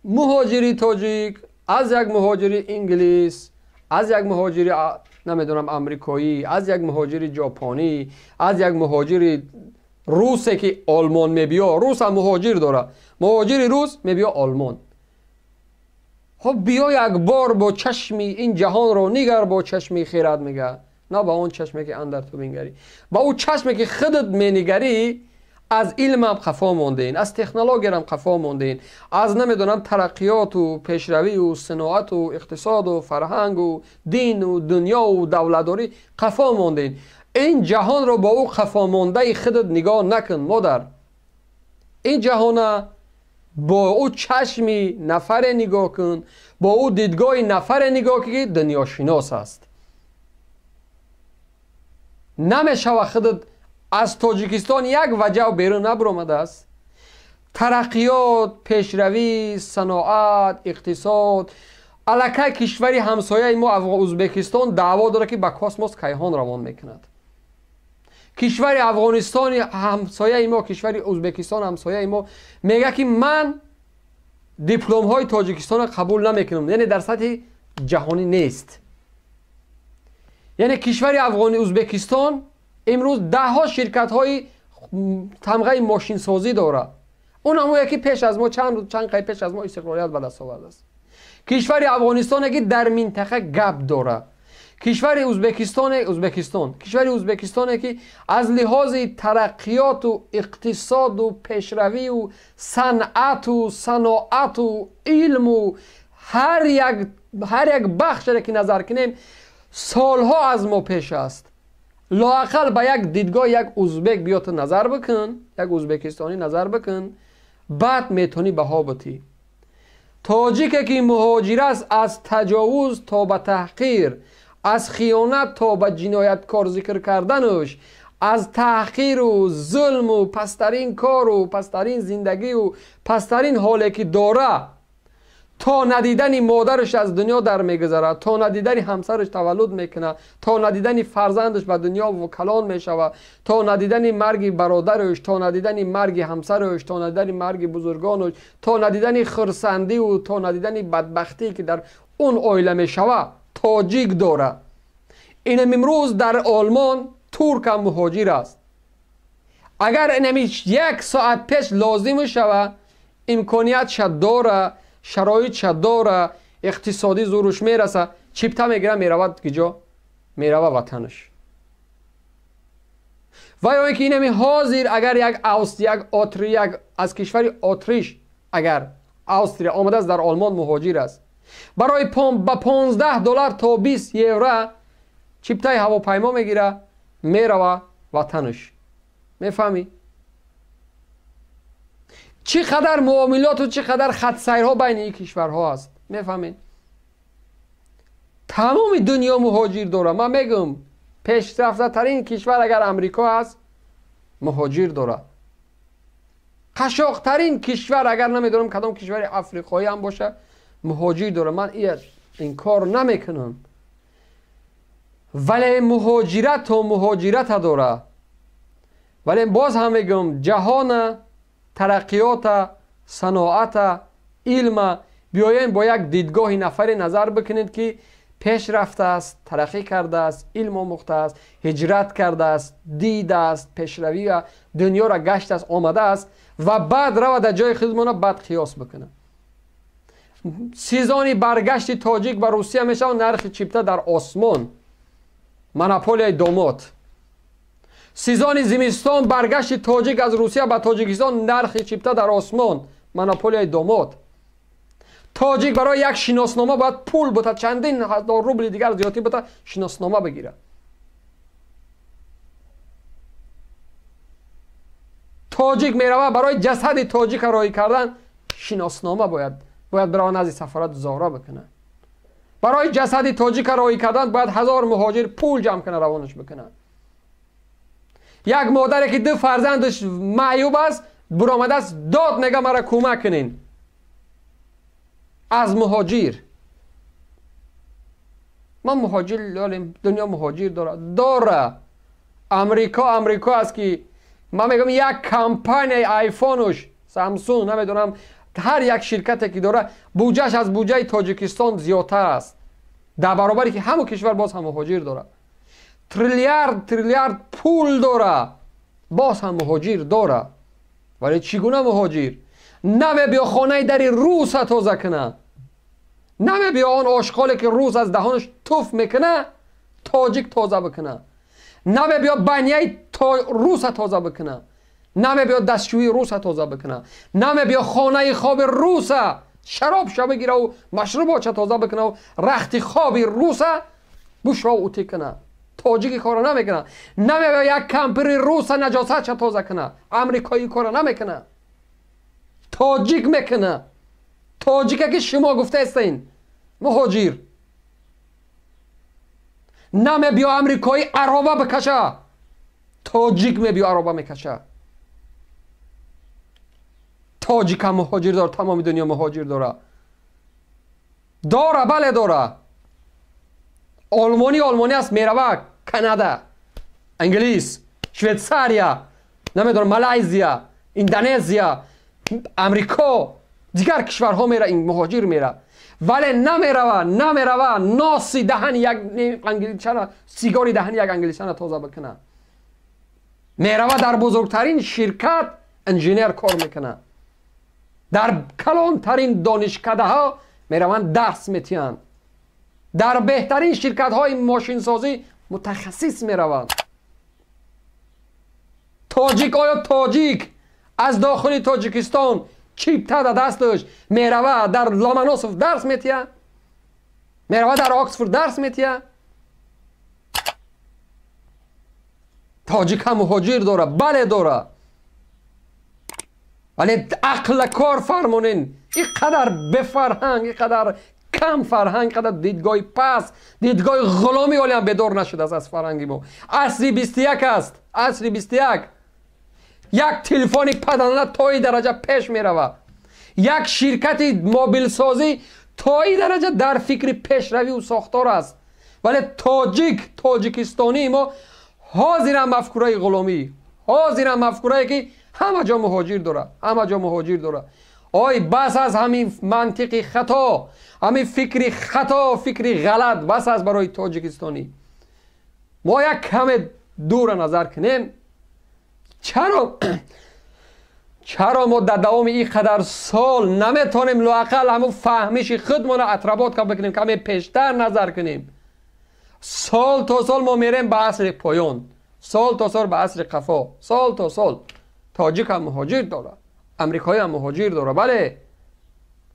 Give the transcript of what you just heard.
مهاجری تاجیک از یک مهاجری انگلیس، از یک مهاجری نمیدونم آمریکایی، از یک مهاجری ژاپنی، از یک مهاجری روسی که آلمان میبیا، روس هم مهاجر داره، مهاجری روس میبیا آلمان. خب بیا یک بار با چشمی این جهان رو نگر، با چشمی خیرات میگه، نه با اون چشمی که اندر تو بینگری، با اون چشمی که خودت مینگری. از علم هم خفا موندین، از تکنولوژی هم خفا موندین، از نمیدونم ترقیات و پیشروی و صناعت و اقتصاد و فرهنگ و دین و دنیا و دولتداری خفا موندین. این جهان رو با او خفا مونده خودت نگاه نکن مادر. این جهان با او چشمی نفر نگاه کن، با او دیدگاه نفر نگاه که دنیا شناس است. نمیشه خودت از تاجیکستان یک وجه بیرون نبرآمده است. ترقیات، پیشروی، صناعت، اقتصاد، الکه کشوری همسایه ما ازبکستان دعوا داره که با کاسموس کیهان روان میکند. کشور افغانستان همسایه ما، کشور ازبکستان همسایه ما میگه که من دیپلم های تاجیکستان قبول نمیکنم، یعنی در سطح جهانی نیست. یعنی کشور ازبکستان امروز ده ها شرکت های تمغه ماشین سازی داره. اون هم یکی پیش از ما چند قای پیش از ما استقلالیت به دست آورده است. کشور افغانستان که در منطقه گپ داره. کشور ازبکستان که از لحاظ ترقیات و اقتصاد و پیشروی و صنعت و صناعت و علم و هر یک بخش را که نظر کنیم سالها از ما پیش است. لااقل با یک دیدگاه یک ازبک بیات نظر بکن، یک ازبکستانی نظر بکن، بعد میتونی بها بتی. تاجیک که مهاجر است، از تجاوز تا به تحقیر، از خیانت تا به جنایتکار ذکر کردنش، از تحقیر و ظلم و پسترین کار و پسترین زندگی و پسترین حالی که داره، تا ندیدن مادرش از دنیا در میگذره، تا ندیدن همسرش تولد میکنه، تا ندیدن فرزندش به دنیا و کلان میشوه، تا ندیدن مرگ برادرش، تا ندیدن مرگ همسرش، تا ندیدن مرگ بزرگانش، تا ندیدن خرسندی و تا ندیدن بدبختی که در اون عائله میشوه تاجیک داره. این امروز در آلمان ترک هم مهاجر است. اگر اینمیش یک ساعت پیش لازم شوه، امکانیت شد داره، شرایط شد داره، اقتصادی زورش میرسه، چیپتا میگیره میرود کجا؟ میرود وطنش. و یا اینکه اینمی حاضر اگر یک آتری از کشور اتریش اگر استریا آمده است در آلمان مهاجر است، برای با $15 تا 20 یورو چیپتای هواپیما میگیره میروه وطنش. میفهمی؟ چقدر معاملات و چقدر خط سیرها بین این کشورها است. میفهمید؟ تمام دنیا مهاجر داره. من میگم پیشرفته ترین کشور اگر امریکا است مهاجر داره. قشاق ترین کشور اگر نمیدونم کدام کشور افریقایی هم باشه مهاجر داره. من این کار نمیکنم، ولی مهاجرت و مهاجرت داره. ولی باز هم میگم جهان ترقیات، صناعت، علم، بیاین با یک دیدگاه نفری نظر بکنید که پیش رفته است، ترقی کرده است، علم آموخته است، هجرت کرده است، دیده است، پیشروی و دنیا را گشت است، آمده است و بعد رو در جای خودمون بعد قیاس بکنه. سیزانی برگشت تاجیک به روسیه میشه و نرخ چیپتا در آسمان، مناپولی دامات. سیزان زمستان برگشت تاجیک از روسیه به تاجیکستان، نرخ چیپتا در آسمان، مناپولی دامات. تاجیک برای یک شناسنامه باید پول بده، چندین هزار روبل دیگر زیادی بده شناسنامه بگیره. تاجیک میروه برای جسد تاجیک رایی کردن شناسنامه باید برای نزد سفارت زهره بکنه. برای جسد تاجیک رایی کردن باید 1000 مهاجر پول جمع کنه روانش بکنه. یک مادری که 2 فرزندش معیوب است برآمده است داد میگه مرا کمک کنین. از مهاجر من مهاجر دنیا مهاجر داره. امریکا است که من میگم یک کمپانی آیفونش، سامسونگ، نمیدونم هر یک شرکتی که داره بودجهش از بودجه تاجیکستان زیادتر است، در برابری که همون کشور باز هم مهاجر داره. تریلیارد پول داره، باز هم مهاجر داره. ولی چگونه مهاجر؟ نمی بیا خانه در روس تازه کنه، نمی بیا آن آشغالی که روس از دهانش توف میکنه تاجیک تازه بکنه، نمی بیا بنیه روس تازه بکنه، نمی بیا دستشویی روس تازه بکنه، نمی بیا خانه خواب روس شراب شب بگیره و مشروبات تازه بکنه و رخت خواب روس بشرا اوتی کنه. تاجیک کارو نمیکنه. نمی بیا یک کمپر روس نجاست تازه کنه. امریکایی کارو نمیکنه، تاجیک میکنه. تاجیک که شما گفته استین مهاجر. نمی بیا امریکایی عربه بکشه، تاجیک می بیا عربه میکشه. تاجیک هم مهاجر داره، تمام دنیا مهاجر داره. بله داره. آلمانی است میروه کانادا، انگلیس، شویتساریا، نمیدونم مالایزیا، اندونزیا، امریکا، دیگر کشورها میره، این مهاجر میره. ولی نمیروه ناسی دهن یک انگلیسیان، سیگاری دهن یک انگلیسیان تازه بکنه. میروه در بزرگترین شرکت انجینیر کار میکنه، در کلانترین دانشکده ها میروند درس میتین، در بهترین شرکت های ماشین سازی متخصص میروند. تاجیک، آیا تاجیک از داخل تاجیکستان چیپ در دستش میروه در لامانوسوف درس میتین، میروه در آکسفورد درس میتین؟ تاجیک هم مهاجر داره، بله داره. ولی عقل کار فرمونین اینقدر به فرهنگ، اینقدر کم فرهنگ، اینقدر دیدگاه پس، دیدگاه غلامی ولی هم بدور نشده از فرهنگی ما. عصر 21 است، عصر 21. یک تلفنی پدنانه تا این درجه پیش میروه، یک شرکت موبیل سازی تا این درجه در فکر پیشروی و ساختار است. ولی تاجیکستانی ما حاضر مفکوره غلامی، حاضر مفکوره که همه جا مهاجر داره، همه جا مهاجر داره. آی بس از همین منطقی خطا، همین فکری خطا، فکری غلط بس از برای تاجیکستانی. ما یک کم دور نظر کنیم. چرا ما در دوام این قدر سال نمیتونیم لااقل همون فهمیش خودمون اطرابات کم بکنیم، کمی پیشتر نظر کنیم؟ سال تا سال ما میریم به عصر پایان، سال تا سال به عصر قفا، سال تا سال. تاجیک هم مهاجر داره، امریکایی هم مهاجر داره، بله.